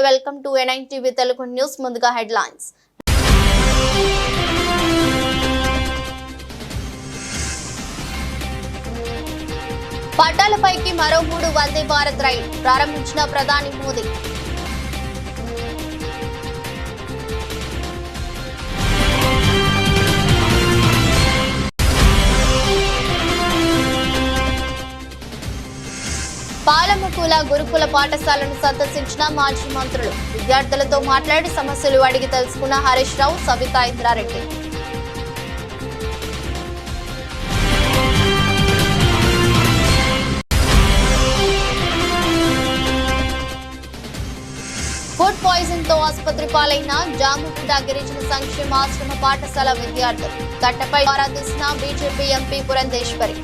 నమస్తే welcome to N9 TV Telugu news ముందుగా headlines పట్టాలపైకి మరో 3 వందే భారత్ రైలు ప్రారంభించిన ప్రధాని మోదీ పాలమకుల గురుకుల పాఠశాలను సందర్శించిన మాజీ మంత్రులు విద్యార్థులతో మాట్లాడి సమస్యలు అడిగి తెలుసుకున్న హరీష్ రావు సబితా ఇంద్రారెడ్డి ఫుడ్ పాయిజన్ తో ఆసుపత్రి పాలైన జాముగుడ్డ గిరిజన సంక్షేమ ఆశ్రమ పాఠశాల విద్యార్థులు గట్టపై ఆరాధిస్తున్న బీజేపీ ఎంపీ పురంధేశ్వరి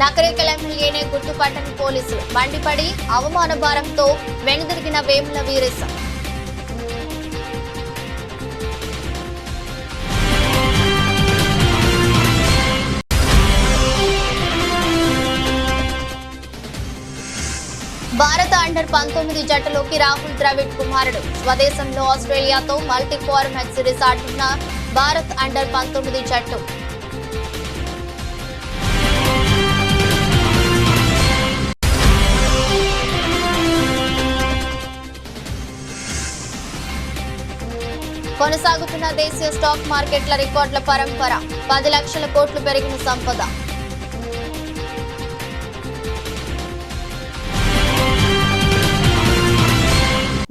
నకరేకల్ ఎమ్మెల్యేనే గుర్తుపట్టని పోలీసులు మండిపడి అవమాన భారంతో వెనుదిరిగిన వేముల వీరేశం భారత అండర్ 19 జట్టులోకి రాహుల్ ద్రవిడ్ కుమారుడు స్వదేశంలో ఆస్ట్రేలియాతో మల్టీ ఫార్మాట్ సిరీస్ ఆడుతున్న భారత్ అండర్ 19 జట్టు కొనసాగుతున్న దేశీయ స్టాక్ మార్కెట్ల రికార్డుల పరంపర 10 లక్షల కోట్లు పెరిగిన సంపద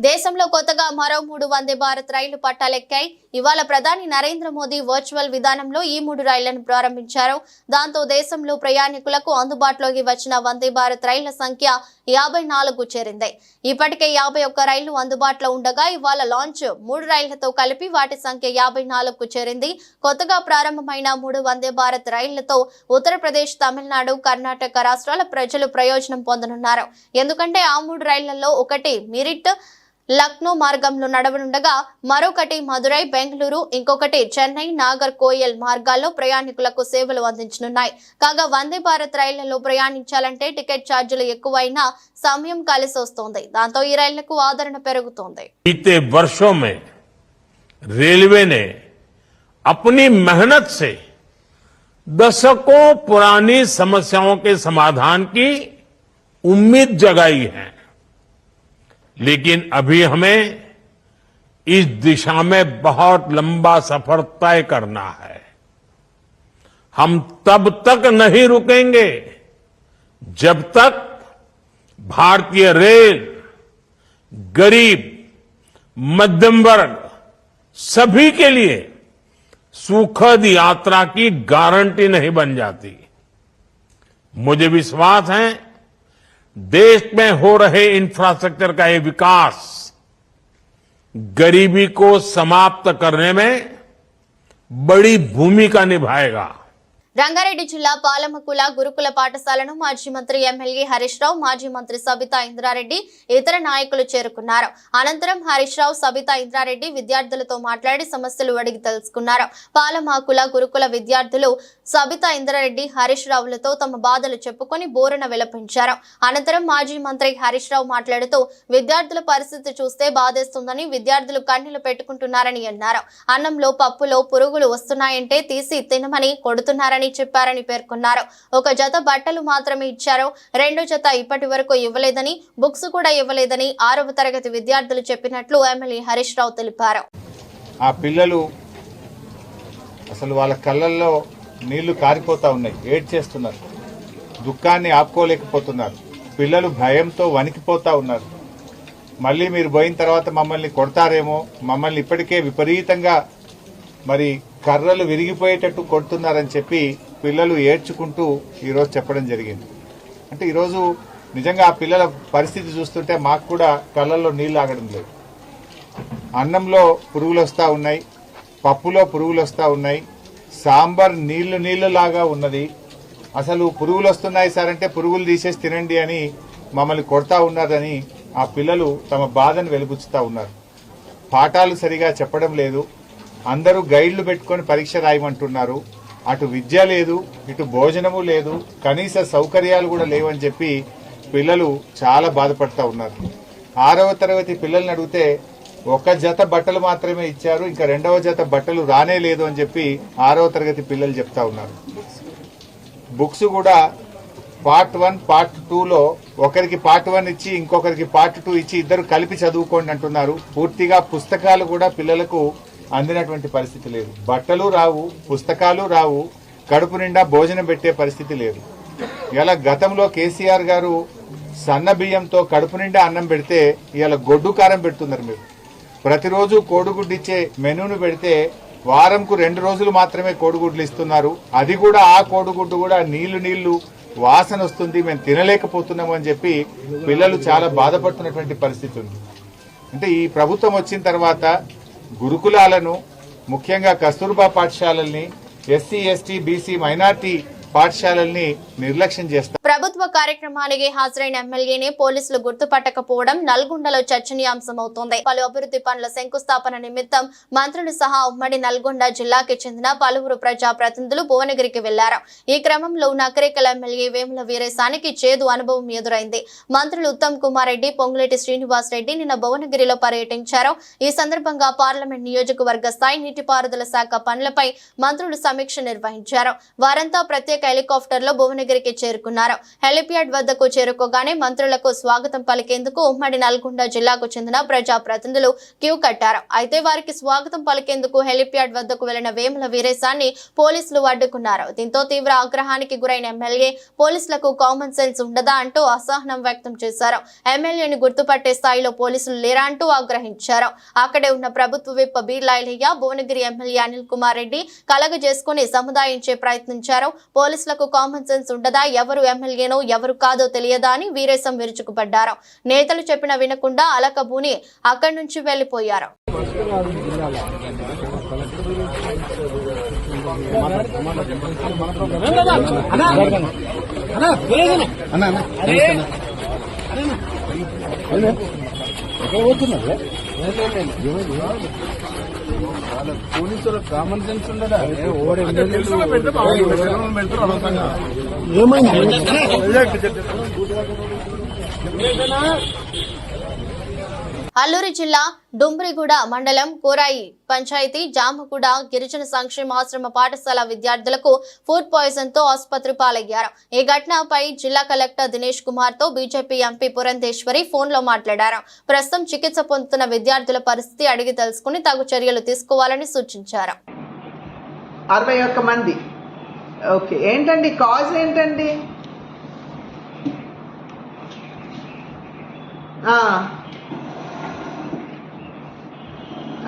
దేశంలో కొత్తగా మరో 3 వందే భారత్ రైళ్లు పట్టాలెక్కాయి. ఇవాళ ప్రధాని నరేంద్ర మోదీ వర్చువల్ విధానంలో ఈ 3 రైళ్లను ప్రారంభించారు. దాంతో దేశంలో ప్రయాణికులకు అందుబాటులోకి వచ్చిన వందే భారత్ రైళ్ల సంఖ్య 54 చేరింది. ఇప్పటికే 51 రైళ్లు అందుబాటులో ఉండగా ఇవాళ లాంచ్ 3 రైళ్లతో కలిపి వాటి సంఖ్య 54 చేరింది. కొత్తగా ప్రారంభమైన 3 వందే భారత్ రైళ్లతో ఉత్తరప్రదేశ్, తమిళనాడు, కర్ణాటక రాష్ట్రాల ప్రజలు ప్రయోజనం పొందనున్నారు. ఎందుకంటే ఆ 3 రైళ్లలో ఒకటి మీరిట్ లక్నో మార్గంలో నడవనుండగా మరొకటి మదురై, బెంగళూరు, ఇంకొకటి చెన్నై, నాగర్ కోయల్ మార్గాల్లో ప్రయాణికులకు సేవలు అందించనున్నాయి. కాగా వందే భారత్ రైళ్లలో ప్రయాణించాలంటే టికెట్ ఛార్జీలు ఎక్కువైనా సమయం కలిసి వస్తోంది. దాంతో ఈ రైళ్లకు ఆదరణ పెరుగుతోంది. बीते वर्षों में रेलवे ने अपनी मेहनत से दशकों पुरानी समस्याओं के समाधान की उम्मीद जगाई है, लेकिन अभी हमें इस दिशा में बहुत लंबा सफर तय करना है. हम तब तक नहीं रुकेंगे जब तक भारतीय रेल गरीब, मध्यम वर्ग सभी के लिए सुखद यात्रा की गारंटी नहीं बन जाती. मुझे विश्वास है देश में हो रहे इंफ्रास्ट्रक्चर का ये विकास गरीबी को समाप्त करने में बड़ी भूमिका निभाएगा. రంగారెడ్డి జిల్లా పాలమకుల గురుకుల పాఠశాలను మాజీ మంత్రి ఎమ్మెల్యే హరీష్ రావు, మాజీ మంత్రి సబితా ఇంద్రారెడ్డి ఇతర నాయకులు చేరుకున్నారు. అనంతరం హరీష్ రావు, సబితా ఇంద్రారెడ్డి విద్యార్థులతో మాట్లాడి సమస్యలు అడిగి తెలుసుకున్నారు. పాలమకుల గురుకుల విద్యార్థులు సబితా ఇంద్రారెడ్డి, హరీష్ రావులతో తమ బాధలు చెప్పుకొని బోరన విలపించారు. అనంతరం మాజీ మంత్రి హరీష్ రావు మాట్లాడుతూ విద్యార్థుల పరిస్థితి చూస్తే బాధేస్తుందని, విద్యార్థులు కన్నీళ్లు పెట్టుకుంటున్నారని అన్నారు. అన్నంలో, పప్పులో పురుగులు వస్తున్నాయంటే తీసి తినమని కొడుతున్నారని చెప్పారని పేర్కొన్నారు. ఒక జత బట్టలు మాత్రమే ఇచ్చారు, 2 జత ఇప్పటి వరకు ఇవ్వలేదని, బుక్స్ కూడా ఇవ్వలేదని 6వ తరగతి విద్యార్థులు చెప్పినట్లు ఎమ్మెల్యే హరీష్ రావు తెలిపారు. ఆ పిల్లలు అసలు వాళ్ళ కళ్ళల్లో నీళ్లు కారిపోతా ఉన్నాయి, ఏడ్చేస్తున్నారు, దుఃఖాన్ని ఆపుకోలేకపోతున్నారు. పిల్లలు భయంతో వణికిపోతా ఉన్నారు. మళ్ళీ మీరు పోయిన తర్వాత మమ్మల్ని కొడతారేమో, మమ్మల్ని ఇప్పటికే విపరీతంగా మరి కర్రలు విరిగిపోయేటట్టు కొడుతున్నారని చెప్పి పిల్లలు ఏడ్చుకుంటూ ఈరోజు చెప్పడం జరిగింది. అంటే ఈరోజు నిజంగా ఆ పిల్లల పరిస్థితి చూస్తుంటే మాకు కూడా కళ్ళల్లో నీళ్లు ఆగడం లేదు. అన్నంలో పురుగులు వస్తూ ఉన్నాయి, పప్పులో పురుగులు వస్తూ ఉన్నాయి, సాంబార్ నీళ్లు లాగా ఉన్నది. అసలు పురుగులు వస్తున్నాయి సార్ అంటే పురుగులు తీసేసి తినండి అని మమ్మల్ని కొడతా ఉన్నారని ఆ పిల్లలు తమ బాధను వెలిబుచ్చుతా ఉన్నారు. పాఠాలు సరిగా చెప్పడం లేదు, అందరూ గైడ్లు పెట్టుకొని పరీక్ష రాయమంటున్నారు. అటు విద్య లేదు, ఇటు భోజనము లేదు, కనీస సౌకర్యాలు కూడా లేవని చెప్పి పిల్లలు చాలా బాధపడతా ఉన్నారు. 6వ తరగతి పిల్లల్ని అడిగితే ఒక జత బట్టలు మాత్రమే ఇచ్చారు, ఇంకా 2వ జత బట్టలు రానే లేదు అని చెప్పి 6వ తరగతి పిల్లలు చెప్తా ఉన్నారు. బుక్స్ కూడా పార్ట్ 1 పార్ట్ 2లో ఒకరికి పార్ట్ 1 ఇచ్చి ఇంకొకరికి పార్ట్ 2 ఇచ్చి ఇద్దరు కలిపి చదువుకోండి అంటున్నారు. పూర్తిగా పుస్తకాలు కూడా పిల్లలకు అందినటువంటి పరిస్థితి లేదు. బట్టలు రావు, పుస్తకాలు రావు, కడుపు నిండా భోజనం పెట్టే పరిస్థితి లేదు. ఇలా గతంలో కేసీఆర్ గారు సన్న బియ్యంతో కడుపు నిండా అన్నం పెడితే ఇలా గొడ్డు కారం పెడుతున్నారు. మీరు ప్రతిరోజు కోడిగుడ్డు ఇచ్చే మెనూను పెడితే వారంకు 2 రోజులు మాత్రమే కోడిగుడ్లు ఇస్తున్నారు. అది కూడా ఆ కోడిగుడ్డు కూడా నీళ్లు వాసన వస్తుంది, మేము తినలేకపోతున్నాము అని చెప్పి పిల్లలు చాలా బాధపడుతున్నటువంటి పరిస్థితి ఉంది. అంటే ఈ ప్రభుత్వం వచ్చిన తర్వాత గురుకులాలను, ముఖ్యంగా కస్తూర్బా పాఠశాలల్ని, ఎస్సీ ఎస్టీ బీసీ మైనార్టీ పాఠశాలల్ని నిర్లక్ష్యం చేస్తారు. ప్రభుత్వ కార్యక్రమానికి హాజరైన ఎమ్మెల్యేని పోలీసులు గుర్తుపట్టకపోవడం నల్గొండలో చర్చనీయాంశమవుతోంది. పలు అభివృద్ధి పనుల శంకుస్థాపన నిమిత్తం మంత్రులు సహా ఉమ్మడి నల్గొండ జిల్లాకి చెందిన పలువురు ప్రజాప్రతినిధులు భువనగిరికి వెళ్లారు. ఈ క్రమంలో నకరేకల్ ఎమ్మెల్యే వేముల వీరేశానికి చేదు అనుభవం ఎదురైంది. మంత్రులు ఉత్తమ్ కుమార్ రెడ్డి, పొంగులేటి శ్రీనివాస్ రెడ్డి నిన్న భువనగిరిలో పర్యటించారు. ఈ సందర్భంగా పార్లమెంట్ నియోజకవర్గ స్థాయి నీటిపారుదల శాఖ పనులపై మంత్రులు సమీక్ష నిర్వహించారు. వారంతా ప్రత్యేక హెలికాప్టర్లో భువనగిరికి చేరుకున్నారు. హెలిప్యాడ్ వద్దకు చేరుకోగానే మంత్రులకు స్వాగతం పలికేందుకు ఉమ్మడి నల్గొండ జిల్లాకు చెందిన ప్రజాప్రతినిధులు క్యూ కట్టారు. అయితే వారికి స్వాగతం పలికేందుకు హెలిప్యాడ్ వద్దకు వెళ్లిన వేముల వీరేశాన్ని పోలీసులు అడ్డుకున్నారు. దీంతో తీవ్ర ఆగ్రహానికి గురైన ఎమ్మెల్యే పోలీసులకు కామన్ సెన్స్ ఉండదా అంటూ అసహనం వ్యక్తం చేశారు. ఎమ్మెల్యేని గుర్తుపట్టే స్థాయిలో పోలీసులు లేరా అంటూ ఆగ్రహించారు. అక్కడే ఉన్న ప్రభుత్వ విప్ బీర్లాయిలయ్య భువనగిరి ఎమ్మెల్యే అనిల్ కుమార్ రెడ్డి కలగజేసుకుని సముదాయించే ప్రయత్నించారు. పోలీసులకు కామన్ సెన్స్ ఉండదా, ఎవరు ఎమ్మెల్యేనో ఎవరు కాదో తెలియదా అని వీరేశం విరుచుకుపడ్డారు. నేతలు చెప్పిన వినకుండా అలకబూని అక్కడి నుంచి వెళ్లిపోయారు. పోలీసులు కామన్ సెన్స్ ఉండదా? అల్లూరి జిల్లా డుంబ్రిగూడ మండలం కోరాయి పంచాయతీ జామగూడ గిరిజన సంక్షేమాశ్రమ పాఠశాల విద్యార్థులకు ఫుడ్ పాయిజన్ తో ఆసుపత్రి పాలయ్యారు. ఈ ఘటనపై జిల్లా కలెక్టర్ దినేష్ కుమార్ తో బీజేపీ ఎంపీ పురంధేశ్వరి ఫోన్ లో మాట్లాడారు. ప్రస్తుతం చికిత్స పొందుతున్న విద్యార్థుల పరిస్థితి అడిగి తెలుసుకుని తగు చర్యలు తీసుకోవాలని సూచించారు. 61 మంది. ఓకే, ఏంటండి కాజ్ ఏంటండి?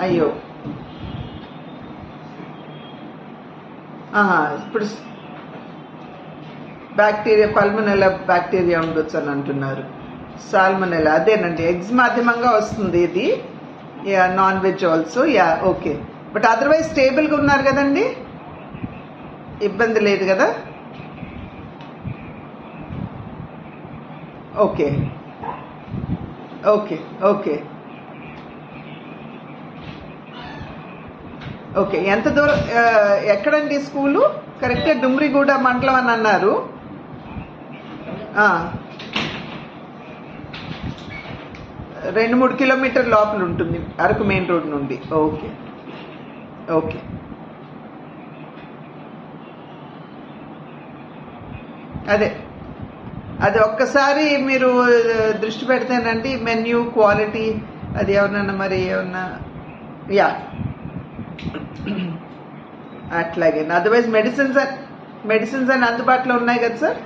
అయ్యో, ఇప్పుడు బ్యాక్టీరియా పల్మనెలా బ్యాక్టీరియా ఉండొచ్చు అని అంటున్నారు. సాల్మనెలా అదేనండి, ఎగ్స్ మాధ్యమంగా వస్తుంది ఇది. Non veg also. Okay, but otherwise స్టేబుల్గా ఉన్నారు కదండి, ఇబ్బంది లేదు కదా? Okay okay okay okay. ఎంత దూరం, ఎక్కడండి స్కూలు? కరెక్ట్గా డుమ్రిగూడ మండలం అని అన్నారు. 2-3 కిలోమీటర్ లోపల ఉంటుంది అరకు మెయిన్ రోడ్ నుండి. Okay okay. అది ఒక్కసారి మీరు దృష్టి పెడితేనండి, మెన్యూ క్వాలిటీ అది ఏమన్నా మరి ఏమన్నా అట్లాగే. అదర్వైజ్ మెడిసిన్స్ అని అందుబాటులో ఉన్నాయి కదా సార్?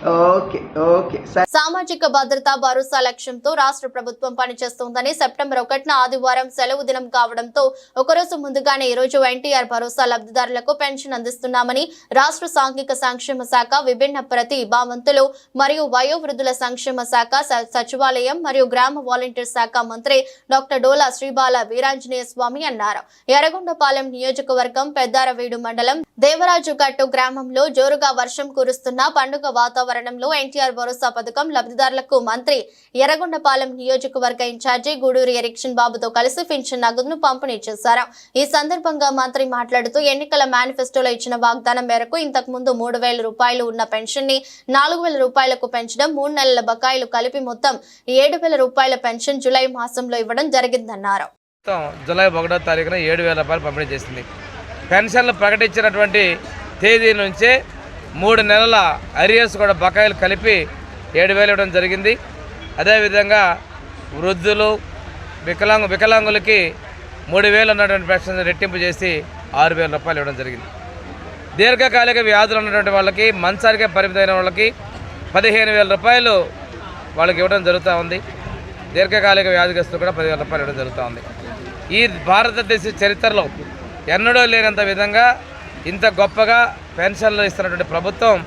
Okay okay. సామాజిక భద్రతా భరోసా లక్ష్యంతో రాష్ట్ర ప్రభుత్వం పనిచేస్తోందని సెప్టెంబర్ 1న ఆదివారం సెలవు దినం కావడంతో ఒకరోజు ముందుగానే ఈ రోజు ఎన్టీఆర్ భరోసా లబ్ధిదారులకు పెన్షన్ అందిస్తున్నామని రాష్ట్ర సాంఘిక సంక్షేమ శాఖ, విభిన్న ప్రతిభావంతులు మరియు వయోవృద్ధుల సంక్షేమ శాఖ, సచివాలయం మరియు గ్రామ వాలంటీర్ శాఖ మంత్రి డాక్టర్ డోలా శ్రీబాల వీరాంజనేయ స్వామి అన్నారు. ఎర్రగొండపాలెం నియోజకవర్గం పెద్దారవీడు మండలం దేవరాజుగట్టు గ్రామంలో జోరుగా వర్షం కురుస్తున్న పండుగ వాతావరణం ఆవరణంలో ఎన్టీఆర్ భరోసా పథకం లబ్ధిదారులకు మంత్రి ఎర్రగొండపాలెం నియోజకవర్గ ఇన్ఛార్జి గూడూరి ఎరిక్షన్ బాబుతో కలిసి పింఛన్ నగదును పంపిణీ చేశారు. ఈ సందర్భంగా మంత్రి మాట్లాడుతూ ఎన్నికల మేనిఫెస్టోలో ఇచ్చిన వాగ్దానం మేరకు ఇంతకు ముందు 3,000 రూపాయలు ఉన్న పెన్షన్ ని 4,000 రూపాయలకు పెంచడం, 3 నెలల బకాయిలు కలిపి మొత్తం 7,000 రూపాయల పెన్షన్ జూలై మాసంలో ఇవ్వడం జరిగిందన్నారు. జూలై 1వ తారీఖున 7,000 రూపాయలు పంపిణీ చేసింది. పెన్షన్లు ప్రకటించినటువంటి తేదీ నుంచే 3 నెలల అరియర్స్ కూడా బకాయిలు కలిపి 7,000 ఇవ్వడం జరిగింది. అదేవిధంగా వృద్ధులు వికలాంగులకి 3,000 ఉన్నటువంటి పెన్షన్ రెట్టింపు చేసి 6,000 రూపాయలు ఇవ్వడం జరిగింది. దీర్ఘకాలిక వ్యాధులు ఉన్నటువంటి వాళ్ళకి, మంచానికే పరిమితమైన వాళ్ళకి 15,000 రూపాయలు వాళ్ళకి ఇవ్వడం జరుగుతూ ఉంది. దీర్ఘకాలిక వ్యాధిగ్రస్తులు కూడా 10,000 రూపాయలు ఇవ్వడం జరుగుతూ ఉంది. ఈ భారతదేశ చరిత్రలో ఎన్నడూ లేనంత విధంగా ఇంత గొప్పగా పెన్షన్లు ఇస్తున్నటువంటి ప్రభుత్వం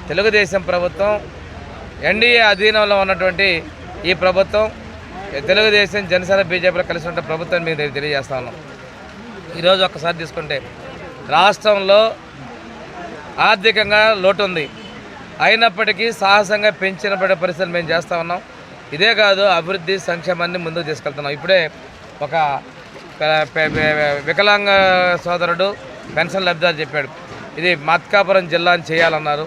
తెలుగుదేశం ప్రభుత్వం. ఎన్డీఏ అధీనంలో ఉన్నటువంటి ఈ ప్రభుత్వం తెలుగుదేశం, జనసేన, బీజేపీలో కలిసి ఉన్న ప్రభుత్వం మీకు తెలియజేస్తా ఉన్నాం. ఈరోజు ఒక్కసారి తీసుకుంటే రాష్ట్రంలో ఆర్థికంగా లోటు ఉంది. అయినప్పటికీ సాహసంగా పెంచిన పరిస్థితులు మేము చేస్తూ ఉన్నాం. ఇదే కాదు, అభివృద్ధి సంక్షేమాన్ని ముందుకు తీసుకెళ్తున్నాం. ఇప్పుడే ఒక వికలాంగ సోదరుడు పెన్షన్ లబ్ధిదారు చెప్పాడు, ఇది మత్కాపురం జిల్లాని చేయాలన్నారు.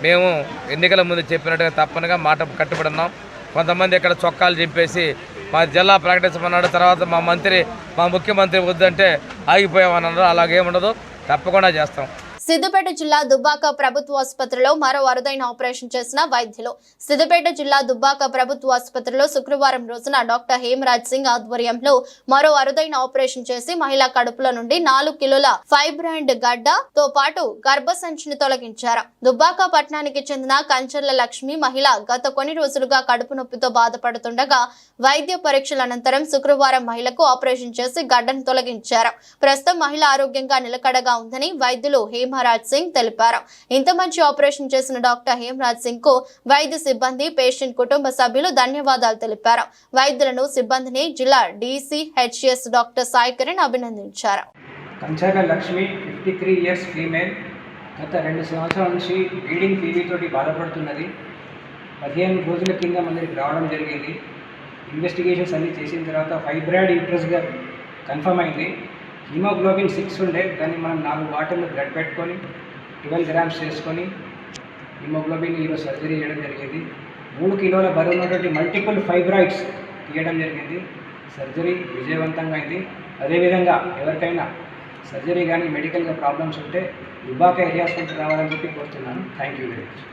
మేము ఎన్నికల ముందు చెప్పినట్టుగా తప్పనిగా మాట కట్టుబడున్నాం. కొంతమంది ఇక్కడ చొక్కాలు చింపేసి మా జిల్లా ప్రకటించమన్నాడు, తర్వాత మా ముఖ్యమంత్రి వద్దంటే ఆగిపోయామన్నారు. అలాగేముండదు, తప్పకుండా చేస్తాం. సిద్దిపేట జిల్లా దుబ్బాక ప్రభుత్వ ఆసుపత్రిలో మరో అరుదైన ఆపరేషన్ చేసిన వైద్యులు. సిద్దిపేట జిల్లా దుబ్బాక ప్రభుత్వ ఆసుపత్రిలో శుక్రవారం రోజున డాక్టర్ హేమరాజ్ సింగ్ ఆధ్వర్యంలో మరో అరుదైన ఆపరేషన్ చేసి మహిళా కడుపులో నుండి 4 కిలోల ఫైబ్రాయిడ్ గడ్డతో పాటు గర్భసంచిని తొలగించారు. దుబ్బాక పట్టణానికి చెందిన కంచర్ల లక్ష్మి మహిళ గత కొన్ని రోజులుగా కడుపు నొప్పితో బాధపడుతుండగా వైద్య పరీక్షల అనంతరం శుక్రవారం మహిళకు ఆపరేషన్ చేసి గడ్డను తొలగించారు. ప్రస్తుతం మహిళ ఆరోగ్యంగా నిలకడగా ఉందని వైద్యులు హేమరాజ్ సింగ్ తెలిపారు. ఇంత మంచి ఆపరేషన్ చేసిన డాక్టర్ హేమరాజ్ సింగ్ కు వైద్య సిబ్బంది, పేషెంట్ కుటుంబ సభ్యులు ధన్యవాదాలు తెలిపారు. వైద్యులను, సిబ్బందిని జిల్లా DCHS డాక్టర్ సాయి కిరణ్ అభినందించారు. Kancharla Lakshmi 53 years female. గత 2 సంవత్సరాల నుంచి బ్లీడింగ్ టీబీ తోటి బాధపడుతున్నది. 15 రోజుల కింద మనకి రావడం జరిగింది. ఇన్వెస్టిగేషన్స్ అన్నీ చేసిన తర్వాత ఫైబ్రాయిడ్ యూట్రస్గా కన్ఫర్మ్ అయింది. హిమోగ్లోబిన్ 6 ఉండే, దాన్ని మనం 4 బాటిల్ బ్లడ్ పెట్టుకొని 12 గ్రామ్స్ చేసుకొని హిమోగ్లోబిన్ ఈరోజు సర్జరీ చేయడం జరిగింది. 3 కిలోల బరువు ఉన్నటువంటి మల్టిపుల్ ఫైబ్రాయిడ్స్ తీయడం జరిగింది. సర్జరీ విజయవంతంగా అయింది. అదేవిధంగా ఎవరికైనా సర్జరీ కానీ మెడికల్గా ప్రాబ్లమ్స్ ఉంటే దుబ్బాక ఏరియా హాస్పిటల్ రావాలని చెప్పి కోరుతున్నాను. Thank you very much.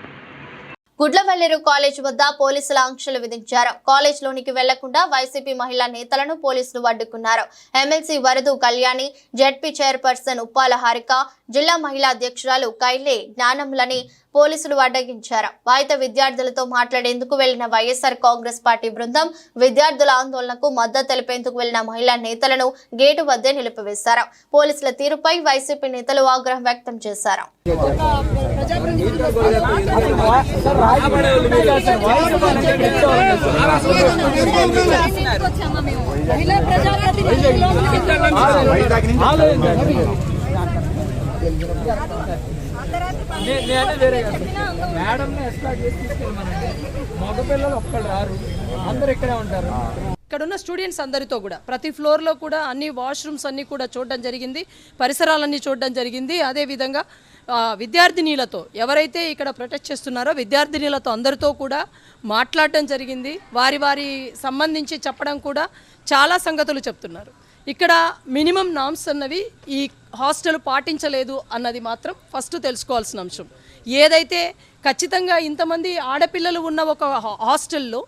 Gudlavalleru college వద్ద పోలీసులు ఆంక్షలు విధించారు. కాలేజ్ లోనికి వెళ్లకుండా వైసీపీ మహిళా నేతలను పోలీసులు అడ్డుకున్నారు. MLC Varadu Kalyani, ZP chairperson Uppala Harika, జిల్లా మహిళా అధ్యక్షురాలు కైలే జ్ఞానంలని పోలీసులు అడ్డగించారు. వాయిత విద్యార్థులతో మాట్లాడేందుకు వెళ్లిన వైఎస్ఆర్ కాంగ్రెస్ పార్టీ బృందం విద్యార్థుల ఆందోళనకు మద్దతు తెలిపేందుకు వెళ్లిన మహిళా నేతలను గేటు వద్దే నిలిపివేశారు. పోలీసుల తీరుపై వైసీపీ నేతలు ఆగ్రహం వ్యక్తం చేశారు. ఇక్కడున్న స్టూడెంట్స్ అందరితో కూడా ప్రతి ఫ్లోర్లో కూడా అన్ని వాష్రూమ్స్ అన్నీ కూడా చూడడం జరిగింది, పరిసరాలన్నీ చూడడం జరిగింది. అదేవిధంగా విద్యార్థినీలతో ఎవరైతే ఇక్కడ ప్రొటెక్ట్ చేస్తున్నారో విద్యార్థినీలతో అందరితో కూడా మాట్లాడడం జరిగింది. వారి సంబంధించి చెప్పడం కూడా చాలా సంగతులు చెప్తున్నారు. ఇక్కడ మినిమం నామ్స్ అన్నవి ఈ హాస్టల్ పాటించలేదు అన్నది మాత్రం ఫస్ట్ తెలుసుకోవాల్సిన అంశం. ఏదైతే ఖచ్చితంగా ఇంతమంది ఆడపిల్లలు ఉన్న ఒక హాస్టల్లో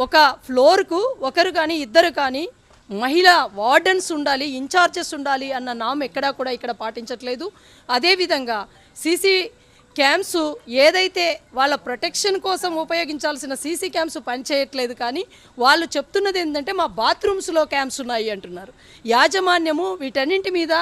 ఒక ఫ్లోర్కు ఒకరు కానీ ఇద్దరు కానీ మహిళా వార్డెన్స్ ఉండాలి, ఇన్ఛార్జెస్ ఉండాలి అన్న నామ్ ఎక్కడా కూడా ఇక్కడ పాటించట్లేదు. అదేవిధంగా సీసీ క్యామ్స్ ఏదైతే వాళ్ళ ప్రొటెక్షన్ కోసం ఉపయోగించాల్సిన సీసీ క్యామ్స్ పనిచేయట్లేదు, కానీ వాళ్ళు చెప్తున్నది ఏంటంటే మా బాత్రూమ్స్లో క్యామ్స్ ఉన్నాయి అంటున్నారు. యాజమాన్యము వీటన్నింటి మీద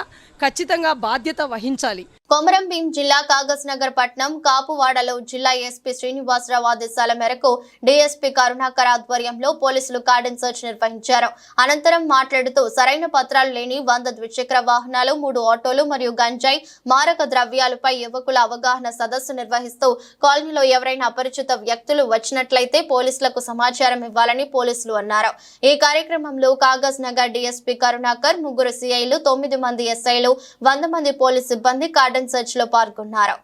ఖచ్చితంగా బాధ్యత వహించాలి. కొమరం భీం జిల్లా కాగజ్నగర్ పట్నం కాపువాడలో జిల్లా ఎస్పీ శ్రీనివాసరావు ఆదేశాల మేరకు డీఎస్పీ కరుణాకర్ ఆధ్వర్యంలో పోలీసులు కార్డన్ సెర్చ్ నిర్వహించారు. అనంతరం మాట్లాడుతూ సరైన పత్రాలు లేని 100 ద్విచక్ర వాహనాలు, 3 ఆటోలు మరియు గంజాయి, మారక ద్రవ్యాలపై యువకుల అవగాహన సదస్సు నిర్వహిస్తూ కాలనీలో ఎవరైనా అపరిచిత వ్యక్తులు వచ్చినట్లయితే పోలీసులకు సమాచారం ఇవ్వాలని పోలీసులు అన్నారు. ఈ కార్యక్రమంలో కాగజ్నగర్ డీఎస్పీ కరుణాకర్, 3 సిఐలు, 9 మంది ఎస్ఐలు, 100 మంది పోలీసు సిబ్బంది కార్డన్ సెర్చ్ లో పాల్గొన్నారు.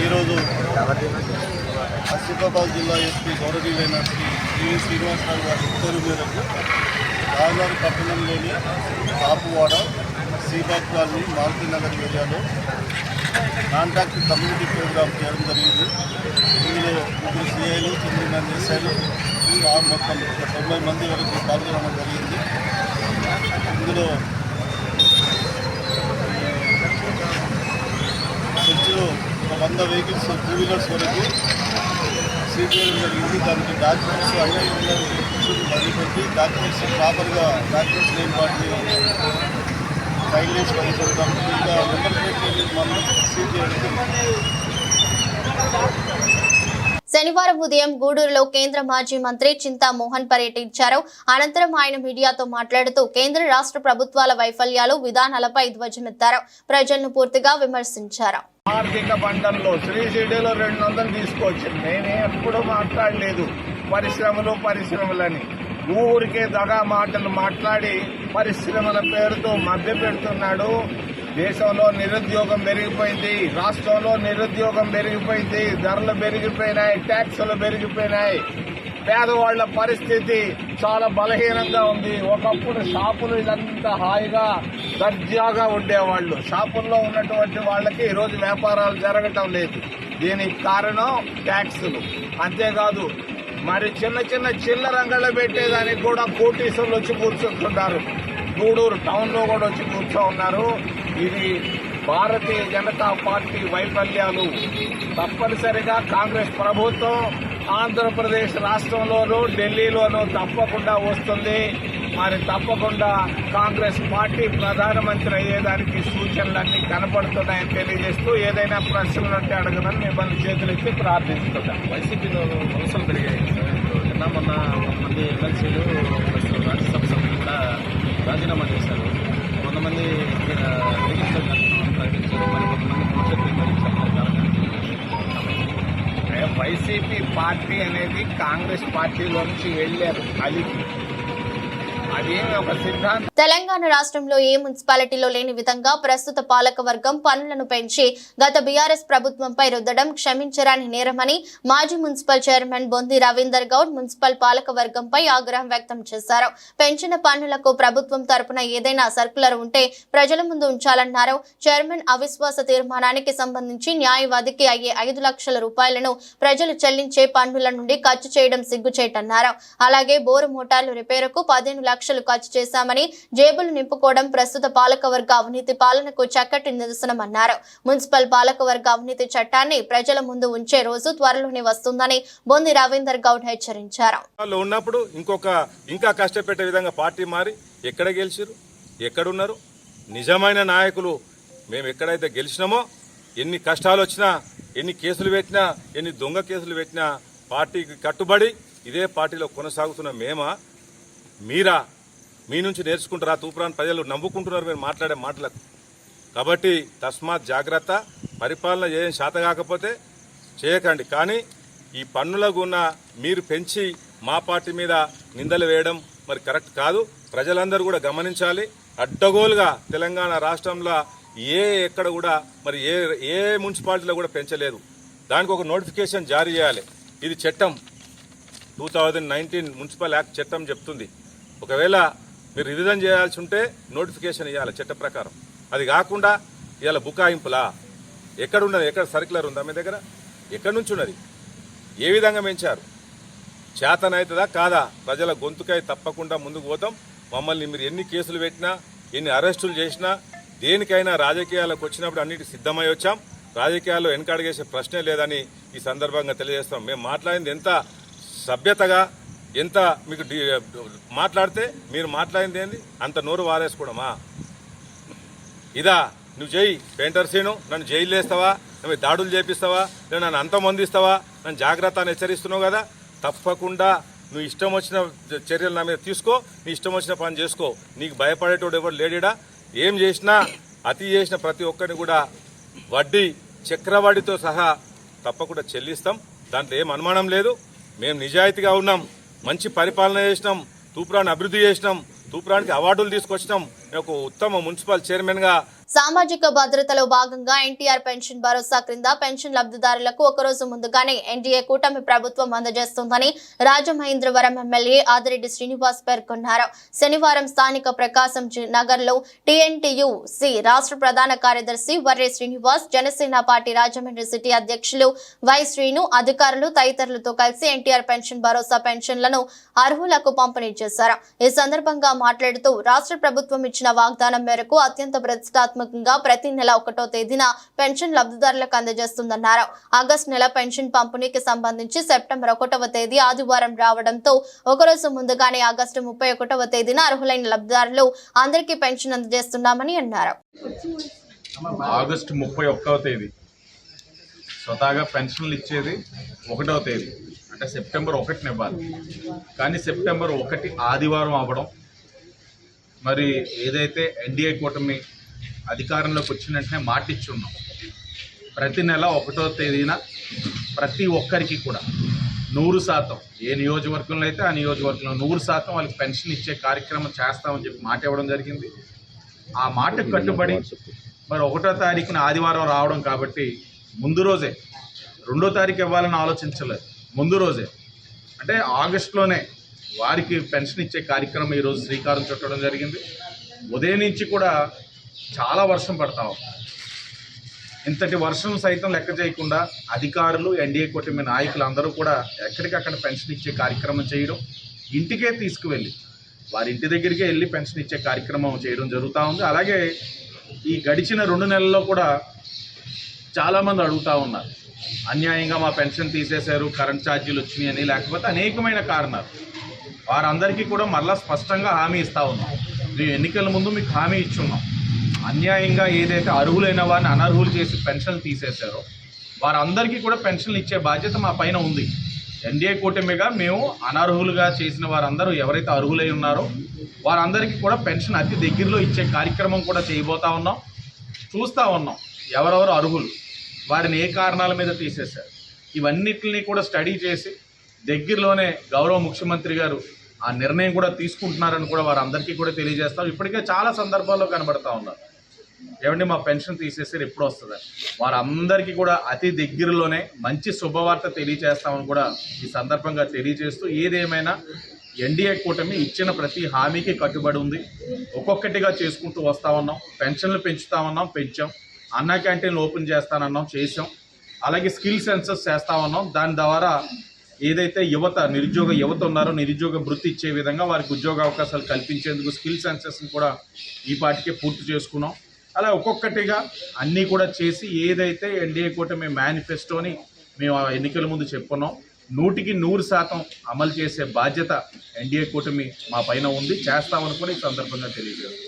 ఈరోజు ఆసిఫాబాద్ జిల్లా ఎస్పీ గౌరవనీయులైన శ్రీ శ్రీనివాసరావు గారి ఉత్తర్వు మేరకు రాజారి పట్టణంలోని కాపువాడ, సీబాగ్ కాలనీ, మారుతినగర్ ఏరియాలో కాంటాక్ట్ కమ్యూనిటీ ప్రోగ్రామ్ చేయడం జరిగింది. ఇందులో 3 సిఐలు, 9 మంది ఎస్ఐలు, మొత్తం 90 మంది వరకు పాల్గొనడం జరిగింది. ఇందులో చర్చిలో 100 వెహికల్స్, 2 వీలర్స్ వరకు సీజ్ చేయడం జరిగింది. దానికి డాక్యుమెంట్స్ అన్నీ వదిలిపెట్టి డాక్యుమెంట్స్ ప్రాపర్గా డాక్యుమెంట్స్ లేని వాటిని ఫైల్ చేసి వదిలిపెడతాం. ఇంకా నెంబర్ ప్లేట్ మనం సీజ్ చేయడం జరిగింది. శనివారం ఉదయం గూడూరులో కేంద్ర మాజీ మంత్రి చింతా మోహన్ పర్యటించారు. అనంతరం ఆయన మీడియాతో మాట్లాడుతూ కేంద్ర రాష్ట్ర ప్రభుత్వాల వైఫల్యాలు, విధానాలపై ధ్వజమెత్తారు. ప్రజలను పూర్తిగా విమర్శించారు. ఆర్థిక బంధంలో శ్రీశిడిలో 200 తీసుకొచ్చింది. నేనే ఎప్పుడు మాట్లాడలేదు పరిశ్రమలని. ఊరికే దగా మాటలు మాట్లాడి పరిశ్రమల పేరుతో మభ్య పెడుతున్నాడు. దేశంలో నిరుద్యోగం పెరిగిపోయింది, రాష్ట్రంలో నిరుద్యోగం పెరిగిపోయింది, ధరలు పెరిగిపోయినాయి, ట్యాక్సులు పెరిగిపోయినాయి. పేదవాళ్ల పరిస్థితి చాలా బలహీనంగా ఉంది. ఒకప్పుడు షాపులు ఇదంతా హాయిగా దర్జాగా ఉండేవాళ్ళు. షాపుల్లో ఉన్నటువంటి వాళ్ళకి ఈరోజు వ్యాపారాలు జరగటం లేదు. దీనికి కారణం ట్యాక్సులు. అంతేకాదు మరి చిన్న చిల్లరంగళ్ళు పెట్టేదానికి కూడా కోటీశ్వరులు వచ్చి కూర్చుంటున్నారు. గూడూరు టౌన్లో కూడా వచ్చి కూర్చో ఉన్నారు. ఇది భారతీయ జనతా పార్టీ వైఫల్యాలు. తప్పనిసరిగా కాంగ్రెస్ ప్రభుత్వం ఆంధ్రప్రదేశ్ రాష్ట్రంలోనూ ఢిల్లీలోనూ తప్పకుండా వస్తుంది. మరి తప్పకుండా కాంగ్రెస్ పార్టీ ప్రధానమంత్రి అయ్యేదానికి సూచనలన్నీ కనపడుతున్నాయని తెలియజేస్తూ ఏదైనా ప్రశ్నలు ఉంటే అడగదని మిమ్మల్ని చేతులెత్తి ప్రార్థిస్తున్నాం. వైసీపీలో వంశం పెరిగాయి. నిన్న మొన్న కొంతమంది ఎమ్మెల్సీలు రాజ్యసభ సభ్యులు కూడా రాజీనామా చేశారు. కొంతమంది ప్రకటించారు, మరి కొంతమంది భవిష్యత్తు వైసీపీ పార్టీ అనేది కాంగ్రెస్ పార్టీలో నుంచి వెళ్లారు. అది ఒక సిద్ధాంతం. తెలంగాణ రాష్ట్రంలో ఏ మున్సిపాలిటీలో లేని విధంగా ప్రస్తుత పాలకవర్గం పన్నులను పెంచి గత బీఆర్ఎస్ ప్రభుత్వంపై రుద్దడం క్షమించరాని నేరమని మాజీ municipal chairman Bondi Ravinder Goud municipal పాలకవర్గంపై ఆగ్రహం వ్యక్తం చేశారు. పెంచిన పన్నులకు ప్రభుత్వం తరపున ఏదైనా సర్కులర్ ఉంటే ప్రజల ముందు ఉంచాలన్నారు. చైర్మన్ అవిశ్వాస తీర్మానానికి సంబంధించి న్యాయవాదికి అయ్యే 5 లక్షల రూపాయలను ప్రజలు చెల్లించే పన్నుల నుండి ఖర్చు చేయడం సిగ్గుచేటన్నారు. అలాగే బోరు మోటార్లు రిపేరుకు 15 లక్షలు ఖర్చు చేశామని జేబులు నింపుకోవడం ప్రస్తుత పాలకవర్గ అవినీతి పాలనకు చక్కటి నిదర్శనమన్నారు. మున్సిపల్ పాలకవర్గ అవినీతి చట్టాన్ని ప్రజల ముందు ఉంచే రోజు త్వరలోనే వస్తుందని బొంది రవీందర్ గౌడ్ హెచ్చరించారు. ఉన్నప్పుడు ఇంకా కష్టపెట్టే విధంగా పార్టీ మారి ఎక్కడ గెలిచారు, ఎక్కడున్నారు నిజమైన నాయకులు? మేము ఎక్కడైతే గెలిచినామో ఎన్ని కష్టాలు వచ్చినా, ఎన్ని కేసులు పెట్టినా, ఎన్ని దొంగ కేసులు పెట్టినా పార్టీకి కట్టుబడి ఇదే పార్టీలో కొనసాగుతున్న మేమా మీరా? మీ నుంచి నేర్చుకుంటారా? తూప్రాన్ ప్రజలు నవ్వుకుంటున్నారు మీరు మాట్లాడే మాటలకు. కాబట్టి తస్మాత్ జాగ్రత్త. పరిపాలన చేయని శాత కాకపోతే చేయకండి. కానీ ఈ పన్నులకు ఉన్న మీరు పెంచి మా పార్టీ మీద నిందలు వేయడం మరి కరెక్ట్ కాదు. ప్రజలందరూ కూడా గమనించాలి. అడ్డగోలుగా తెలంగాణ రాష్ట్రంలో ఎక్కడ కూడా మరి ఏ మున్సిపాలిటీలో కూడా పెంచలేదు. దానికి ఒక నోటిఫికేషన్ జారీ చేయాలి. ఇది చట్టం 2019 మున్సిపల్ యాక్ట్ చట్టం చెప్తుంది. ఒకవేళ మీరు రివిజన్ చేయాల్సి ఉంటే నోటిఫికేషన్ ఇవ్వాలి చట్ట ప్రకారం. అది కాకుండా ఇవాళ బుకాయింపులా? ఎక్కడున్నది? ఎక్కడ సర్క్యులర్ ఉందా మీ దగ్గర? ఎక్కడి నుంచి ఉన్నది? ఏ విధంగా పెంచారు? చేతనవుతుందా కాదా? ప్రజల గొంతుకై తప్పకుండా ముందుకు పోతాం. మమ్మల్ని మీరు ఎన్ని కేసులు పెట్టినా, ఎన్ని అరెస్టులు చేసినా, దేనికైనా రాజకీయాలకు వచ్చినప్పుడు అన్నిటికీ సిద్ధమై వచ్చాం. రాజకీయాల్లో వెనకడుగేసే ప్రశ్నే లేదని ఈ సందర్భంగా తెలియజేస్తాం. మేము మాట్లాడింది ఎంత సభ్యతగా, ఎంత మీకు మాట్లాడితే మీరు మాట్లాడింది ఏంది అంత నోరు వారేసుకోవడమా? ఇదా నువ్వు చేయి పెయింటర్ సీను, నన్ను జైలు వేస్తావా, నువ్వు దాడులు చేపిస్తావా, నువ్వు నన్ను అంతమొందిస్తావా, నన్ను జాగ్రత్త అని హెచ్చరిస్తున్నావు కదా. తప్పకుండా నువ్వు ఇష్టం వచ్చిన చర్యలు నా మీద తీసుకో, నీ ఇష్టం వచ్చిన పని చేసుకో. నీకు భయపడేటోడు ఎవరు లేడీడా. ఏం చేసినా అతి చేసిన ప్రతి ఒక్కరిని కూడా వడ్డీ చక్రవడ్డీతో సహా తప్పకుండా చెల్లిస్తాం. దాంట్లో ఏం అనుమానం లేదు. మేము నిజాయితీగా ఉన్నాం, మంచి పరిపాలన చేసినాం, తూప్రాన్ని అభివృద్ధి చేసినాం, తూప్రానికి అవార్డులు తీసుకొచ్చినాం. ఒక ఉత్తమ మున్సిపల్ చైర్మన్గా సామాజిక భద్రతలో భాగంగా ఎన్టీఆర్ పెన్షన్ భరోసా క్రింద పెన్షన్ లబ్ధిదారులకు ఒకరోజు ముందుగానే ఎన్డీఏ కూటమి ప్రభుత్వం అందజేస్తుందని రాజమహేంద్రవరం ఎమ్మెల్యే ఆదిరెడ్డి శ్రీనివాస్ పేర్కొన్నారు. శనివారం స్థానిక ప్రకాశం నగర్ లో TNTU-C రాష్ట్ర ప్రధాన కార్యదర్శి వర్రే శ్రీనివాస్, జనసేన పార్టీ రాజమండ్రి సిటీ అధ్యక్షులు వై శ్రీను, అధికారులు తదితరులతో కలిసి ఎన్టీఆర్ పెన్షన్ భరోసా పెన్షన్లను అర్హులకు పంపిణీ చేశారు. ఈ సందర్భంగా మాట్లాడుతూ రాష్ట్ర ప్రభుత్వం ఇచ్చిన వాగ్దానం మేరకు అత్యంత ప్రతిష్టాత్మకంగా ప్రతి నెల 1వ తేదీన పెన్షన్ లబ్ధిదారులకు అందజేస్తుందన్నారు. ఆగస్టు నెల పెన్షన్ పంపిణీకి సంబంధించి సెప్టెంబర్ 1వ తేదీ ఆదివారం రావడంతో ఒకరోజు ముందుగానే ఆగస్టు 31వ తేదీన అర్హులైన లబ్ధిదారులు అందరికీ పెన్షన్ అందజేస్తున్నామని అన్నారు. ఆగస్టు 31వ తేదీ స్వతహాగా పెన్షన్లు ఇచ్చేది 1వ తేదీ, అంటే సెప్టెంబర్ 1న ఇవ్వాలి. కానీ సెప్టెంబర్ 1 ఆదివారం అవ్వడం, మరి ఏదైతే ఎన్డీఏ కూటమి అధికారంలోకి వచ్చిన వెంటనే మాటిచ్చి ఉన్నాం, ప్రతి నెల 1వ తేదీన ప్రతి ఒక్కరికి కూడా 100%, ఏ నియోజకవర్గంలో అయితే ఆ నియోజకవర్గంలో 100% వాళ్ళకి పెన్షన్ ఇచ్చే కార్యక్రమం చేస్తామని చెప్పి మాట ఇవ్వడం జరిగింది. ఆ మాటకు కట్టుబడి మరి 1వ తారీఖున ఆదివారం రావడం కాబట్టి ముందు రోజే, 2వ తారీఖు ఇవ్వాలని ఆలోచించలేదు, ముందు రోజే అంటే ఆగస్టులోనే వారికి పెన్షన్ ఇచ్చే కార్యక్రమం ఈరోజు శ్రీకారం చుట్టడం జరిగింది. ఉదయం నుంచి కూడా చాలా వర్షం పడతాం. ఇంతటి వర్షం సైతం లెక్క చేయకుండా అధికారులు, ఎన్డీఏ కూటమి నాయకులు అందరూ కూడా ఎక్కడికక్కడ పెన్షన్ ఇచ్చే కార్యక్రమం చేయడం, ఇంటికే తీసుకువెళ్ళి వారి ఇంటి దగ్గరికే వెళ్ళి పెన్షన్ ఇచ్చే కార్యక్రమం చేయడం జరుగుతూ ఉంది. అలాగే ఈ గడిచిన 2 నెలల్లో కూడా చాలామంది అడుగుతూ ఉన్నారు, అన్యాయంగా మా పెన్షన్ తీసేశారు, కరెంట్ ఛార్జీలు వచ్చినాయి అని, లేకపోతే అనేకమైన కారణాలు. వారందరికీ కూడా మళ్ళా స్పష్టంగా హామీ ఇస్తూ ఉన్నాం. మేము ఎన్నికల ముందు మీకు హామీ ఇచ్చున్నాం, అన్యాయంగా ఏదైతే అర్హులైన వారిని అనర్హులు చేసి పెన్షన్లు తీసేశారో వారందరికీ కూడా పెన్షన్లు ఇచ్చే బాధ్యత మా పైన ఉంది. ఎన్డీఏ కూటమిగా మేము అనర్హులుగా చేసిన వారందరూ ఎవరైతే అర్హులై ఉన్నారో వారందరికీ కూడా పెన్షన్ అతి దగ్గరలో ఇచ్చే కార్యక్రమం కూడా చేయబోతా ఉన్నాం. చూస్తూ ఉన్నాం ఎవరెవరు అర్హులు, వారిని ఏ కారణాల మీద తీసేశారు, ఇవన్నిటిని కూడా స్టడీ చేసి దగ్గరలోనే గౌరవ ముఖ్యమంత్రి గారు ఆ నిర్ణయం కూడా తీసుకుంటున్నారని కూడా వారందరికీ కూడా తెలియజేస్తాం. ఇప్పటికే చాలా సందర్భాల్లో కనబడతా ఉన్నారు, ఏమంటే మా పెన్షన్ తీసేసారు ఎప్పుడు వస్తుందని. వారందరికీ కూడా అతి దగ్గరలోనే మంచి శుభవార్త తెలియజేస్తామని కూడా ఈ సందర్భంగా తెలియజేస్తూ, ఏదేమైనా ఎన్డీఏ కూటమి ఇచ్చిన ప్రతి హామీకి కట్టుబడి ఉంది. ఒక్కొక్కటిగా చేసుకుంటూ వస్తూ ఉన్నాం. పెన్షన్లు పెంచుతామన్నాం, పెంచాం. అన్నా క్యాంటీన్లు ఓపెన్ చేస్తానన్నాం, చేసాం. అలాగే స్కిల్ సెన్సస్ చేస్తా ఉన్నాం. దాని ద్వారా ఏదైతే నిరుద్యోగ యువత ఉన్నారో నిరుద్యోగ వృత్తి ఇచ్చే విధంగా వారికి ఉద్యోగ అవకాశాలు కల్పించేందుకు స్కిల్ సెన్సస్ని కూడా ఈ పాటికే పూర్తి చేసుకున్నాం. అలా ఒక్కొక్కటిగా అన్నీ కూడా చేసి ఏదైతే ఎన్డీఏ కూటమి మేనిఫెస్టోని మేము ఎన్నికల ముందు చెప్పుకున్నాం 100% అమలు చేసే బాధ్యత ఎన్డీఏ కూటమి మా పైన ఉంది, చేస్తామని కూడా ఈ సందర్భంగా తెలియజేస్తాం.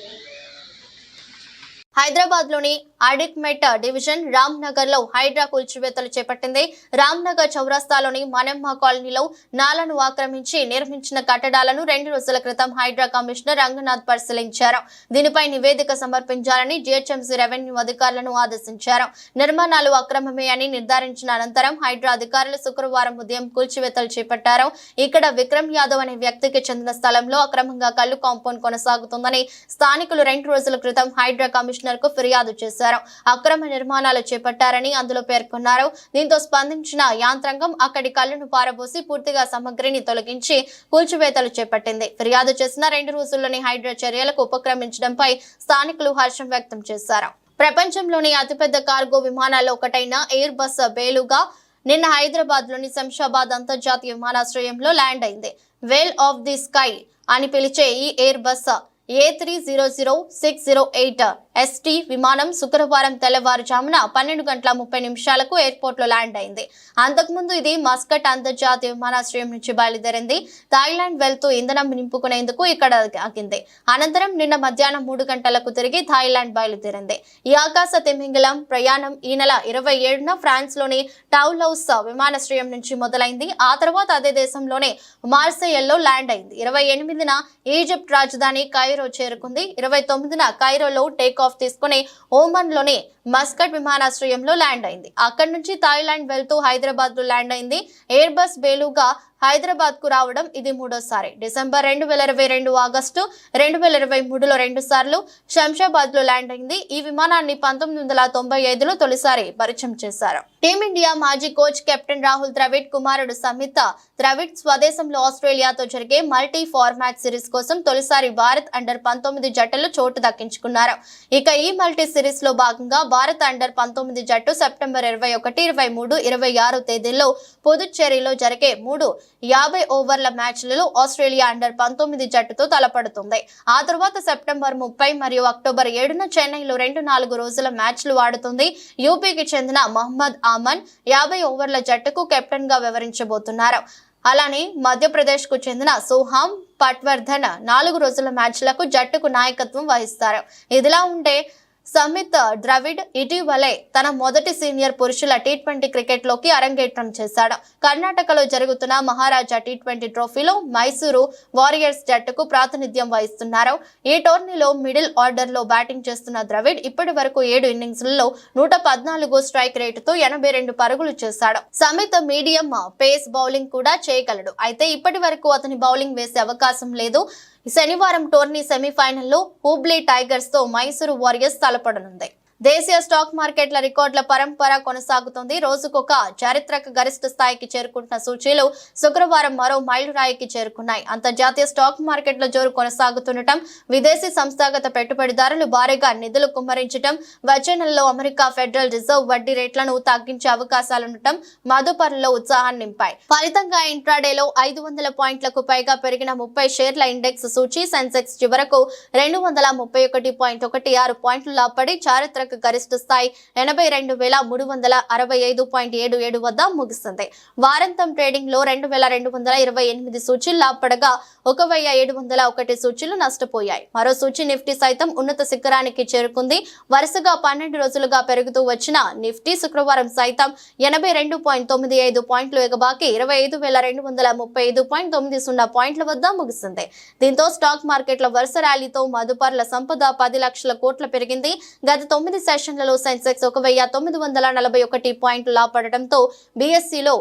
హైదరాబాద్ లోని అడిక్మెట్ డివిజన్ రామ్ నగర్ లో హైడ్రా కూల్చివేతలు చేపట్టింది. రామ్ నగర్ చౌరస్తాలోని మనమ్మ కాలనీలో నాలను ఆక్రమించి నిర్మించిన కట్టడాలను 2 రోజుల క్రితం హైడ్రా కమిషనర్ రంగనాథ్ పరిశీలించారు. దీనిపై నివేదిక సమర్పించాలని జీహెచ్ఎంసీ రెవెన్యూ అధికారులను ఆదేశించారు. నిర్మాణాలు అక్రమమే అని నిర్ధారించిన అనంతరం హైడ్రా అధికారులు శుక్రవారం ఉదయం కూల్చివేతలు చేపట్టారు. ఇక్కడ విక్రమ్ యాదవ్ అనే వ్యక్తికి చెందిన స్థలంలో అక్రమంగా కల్లు కాంపౌండ్ కొనసాగుతుందని స్థానికులు 2 రోజుల క్రితం హైడ్రా కమిషనర్ కు ఫిర్యాదు చేశారు. అక్రమ నిర్మాణాలు చేపట్టారని అందులో పేర్కొన్నారు. దీంతో స్పందించిన యాంత్రాంగం అక్కడి కల్లును పారబోసి పూర్తిగా సామగ్రిని తొలగించి కూల్చివేతలు చేపట్టింది. ఫిర్యాదు చేసిన 2 రోజుల్లోనే హైడ్రా చర్యలకు ఉపక్రమించడంపై స్థానికులు హర్షం వ్యక్తం చేశారు. ప్రపంచంలోని అతిపెద్ద కార్గో విమానాల్లో ఒకటైన ఎయిర్ బస్ బేలుగా నిన్న హైదరాబాద్ లోని శంషాబాద్ అంతర్జాతీయ విమానాశ్రయంలో ల్యాండ్ అయింది. వేల్ ఆఫ్ ది స్కై అని పిలిచే ఈ ఎయిర్ బస్ A300-608 ST విమానం శుక్రవారం తెల్లవారుజామున 12:30 ఎయిర్పోర్ట్ లో ల్యాండ్ అయింది. అంతకుముందు ఇది మస్కట్ అంతర్జాతీయ విమానాశ్రయం నుంచి బయలుదేరింది. థాయిలాండ్ వెళ్తూ ఇంధనం నింపుకునేందుకు ఇక్కడ ఆగింది. అనంతరం నిన్న మధ్యాహ్నం 3 గంటలకు తిరిగి థాయిలాండ్ బయలుదేరింది. ఈ ఆకాశ తిమింగలం ప్రయాణం ఈ నెల 27న ఫ్రాన్స్ లోని టౌలౌస్ విమానాశ్రయం నుంచి మొదలైంది. ఆ తర్వాత అదే దేశంలోని మార్సేయల్లో ల్యాండ్ అయింది. 28న ఈజిప్ట్ రాజధాని కైరో చేరుకుంది. 29న కైరోలో టేక్ ఆఫ్ తీసుకుని ఓమన్ లోని మస్కట్ విమానాశ్రయంలో ల్యాండ్ అయింది. అక్కడి నుంచి థాయిలాండ్ వెళ్తూ హైదరాబాద్ లో ల్యాండ్ అయింది. ఎయిర్ బస్ బేలుగా హైదరాబాద్ కు రావడం ఇది మూడోసారి. డిసెంబర్ 2022, ఆగస్టు 2023లో 2 సార్లు శంషాబాద్ లో ల్యాండ్ అయింది. ఈ విమానాన్ని 1995లో తొలిసారి పరిచయం చేశారు. టీమిండియా మాజీ కోచ్ కెప్టెన్ రాహుల్ ద్రవిడ్ కుమారుడు సమిత ద్రవిడ్ స్వదేశంలో ఆస్ట్రేలియాతో జరిగే మల్టీ ఫార్మాట్ సిరీస్ కోసం తొలిసారి భారత్ అండర్-19 జట్టులో చోటు దక్కించుకున్నారు. ఇక ఈ మల్టీ సిరీస్ లో భాగంగా భారత్ అండర్-19 జట్టు సెప్టెంబర్ 21, 23, 26 తేదీల్లో పుదుచ్చేరిలో జరిగే 3 50 ఓవర్ల మ్యాచ్లలో ఆస్ట్రేలియా అండర్-19 జట్టుతో తలపడుతుంది. ఆ తర్వాత సెప్టెంబర్ 30 మరియు అక్టోబర్ 7న చెన్నైలో 2 4 రోజుల మ్యాచ్లు ఆడుతుంది. యూపీకి చెందిన మహమ్మద్ ఆమన్ 50 ఓవర్ల జట్టుకు కెప్టెన్ గా వ్యవహరించబోతున్నారు. అలానే మధ్యప్రదేశ్ కు చెందిన సోహామ్ పట్వర్ధన్ 4 రోజుల మ్యాచ్లకు జట్టుకు నాయకత్వం వహిస్తారు. ఇదిలా ఉంటే సమిత్ ద్రవిడ్ ఇటీవలే తన మొదటి సీనియర్ పురుషుల T20 క్రికెట్ లోకి అరంగేట్రం చేశాడు. కర్ణాటకలో జరుగుతున్న మహారాజా T20 ట్రోఫీలో మైసూరు వారియర్స్ జట్టుకు ప్రాతినిధ్యం వహిస్తున్నారు. ఈ టోర్నీలో మిడిల్ ఆర్డర్ లో బ్యాటింగ్ చేస్తున్న ద్రవిడ్ ఇప్పటి వరకు 7 ఇన్నింగ్స్లలో 114 స్ట్రైక్ రేటుతో 82 పరుగులు చేశాడు. సమిత్ మీడియం పేస్ బౌలింగ్ కూడా చేయగలడు. అయితే ఇప్పటి వరకు అతని బౌలింగ్ వేసే అవకాశం లేదు. శనివారం టోర్నీ సెమీఫైనల్లో హుబ్లీ టైగర్స్ తో మైసూరు వారియర్స్ తలపడనుంది. దేశీయ స్టాక్ మార్కెట్ల రికార్డుల పరంపర కొనసాగుతుంది. రోజుకొక చారిత్రక గరిష్ట స్థాయికి చేరుకుంటున్న సూచీలు శుక్రవారం మరో మైలురాయికి చేరుకున్నాయి. అంతర్జాతీయ స్టాక్ మార్కెట్ల జోరు కొనసాగుతుండటం, విదేశీ సంస్థాగత పెట్టుబడిదారులు భారీగా నిధులు కుమ్మరించడం, వచ్చే నెలలో అమెరికా ఫెడరల్ రిజర్వ్ వడ్డీ రేట్లను తగ్గించే అవకాశాలుండటం మదుపరుల్లో ఉత్సాహాన్ని నింపాయి. ఫలితంగా ఇంట్రాడేలో 500 పాయింట్లకు పైగా పెరిగిన 30 షేర్ల ఇండెక్స్ సూచీ సెన్సెక్స్ చివరకు 231.16 పాయింట్లు లాభపడి చారిత్రక గరిష్ట స్థాయి 82,365.77 వద్ద ముగిసింది. వారాంతం ట్రేడింగ్ లో 2,228 సూచీలు లాభపడగా 1,701 సూచీలు నష్టపోయాయి. మరో సూచీ నిఫ్టీ సైతం ఉన్నత శిఖరానికి చేరుకుంది. వరుసగా 12 రోజులుగా పెరుగుతూ వచ్చిన నిఫ్టీ శుక్రవారం సైతం 82.95 పాయింట్లు ఎగబాకి 25,235.90 పాయింట్ల వద్ద ముగిసింది. దీంతో స్టాక్ మార్కెట్ల వరుస ర్యాలీతో మదుపర్ల సంపద 10 లక్షల కోట్ల పెరిగింది. గత 9 సెషన్లలో సెన్సెక్స్ 1,941 పాయింట్లు లాభపడటంతో BSEలో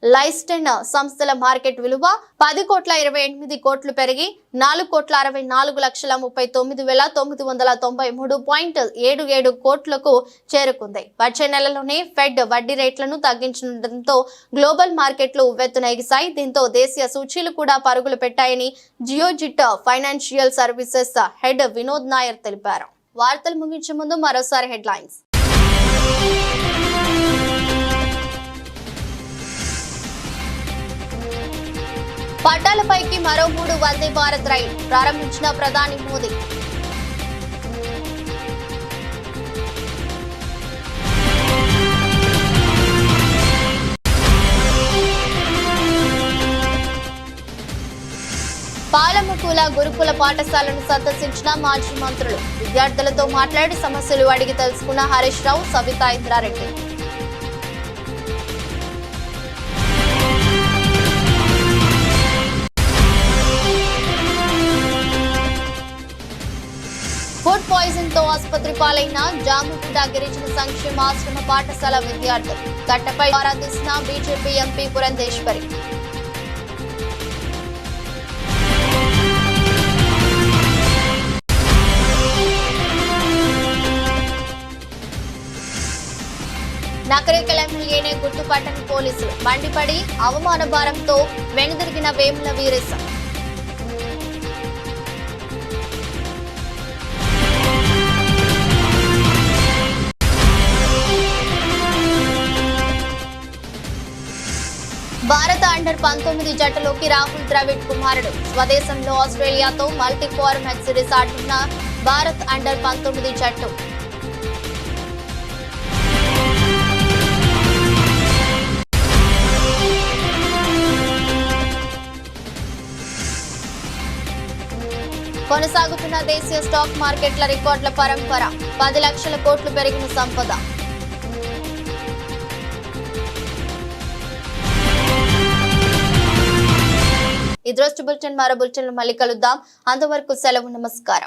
లైస్టెన్ సంస్థల మార్కెట్ విలువ 10,28 కోట్లు పెరిగి 4,64,39,993.77 కోట్లకు చేరుకుంది. వచ్చే నెలలోనే ఫెడ్ వడ్డీ రేట్లను తగ్గించడంతో గ్లోబల్ మార్కెట్లు ఉవ్వెత్తున ఎగిశాయి. దీంతో దేశీయ సూచీలు కూడా పరుగులు పెట్టాయని Geojit financial services head Vinod Nair తెలిపారు. వార్తలు ముగించే ముందు మరోసారి హెడ్లైన్స్. పట్టాలపైకి మరో 3 వందే భారత్ రైలు ప్రారంభించిన ప్రధాని మోదీ. పాలముకుల గురుకుల పాఠశాలను సందర్శించిన మాజీ మంత్రులు. విద్యార్థులతో మాట్లాడి సమస్యలు అడిగి తెలుసుకున్న హరీష్ రావు, సవితా ఇంద్రారెడ్డి. ఫుడ్ పాయిజన్ తో ఆసుపత్రి పాలైన జాముగుడ్డ గిరిజన సంక్షేమ ఆశ్రమ పాఠశాల విద్యార్థులు. గట్టపై ఆరాధిస్తున్న బీజేపీ ఎంపీ పురంధేశ్వరి. నకరేకల్ ఎమ్మెల్యేనే గుర్తుపట్టని పోలీసులు. మండిపడి అవమాన భారంతో వెనుదిరిగిన వేముల వీరేశ. భారత అండర్-19 జట్టులోకి రాహుల్ ద్రవిడ్ కుమారుడు. స్వదేశంలో ఆస్ట్రేలియాతో మల్టీ ఫార్మాట్ సిరీస్ ఆడుతున్న భారత్ అండర్ 19 జట్టు. కొనసాగుతున్న దేశీయ స్టాక్ మార్కెట్ల రికార్డుల పరంపర. 10 లక్షల కోట్లు పెరిగిన సంపద. ఈ దృష్టి బులెటిన్ మరో బులెటిన్ మళ్ళీ కలుద్దాం. అంతవరకు సెలవు. నమస్కారం.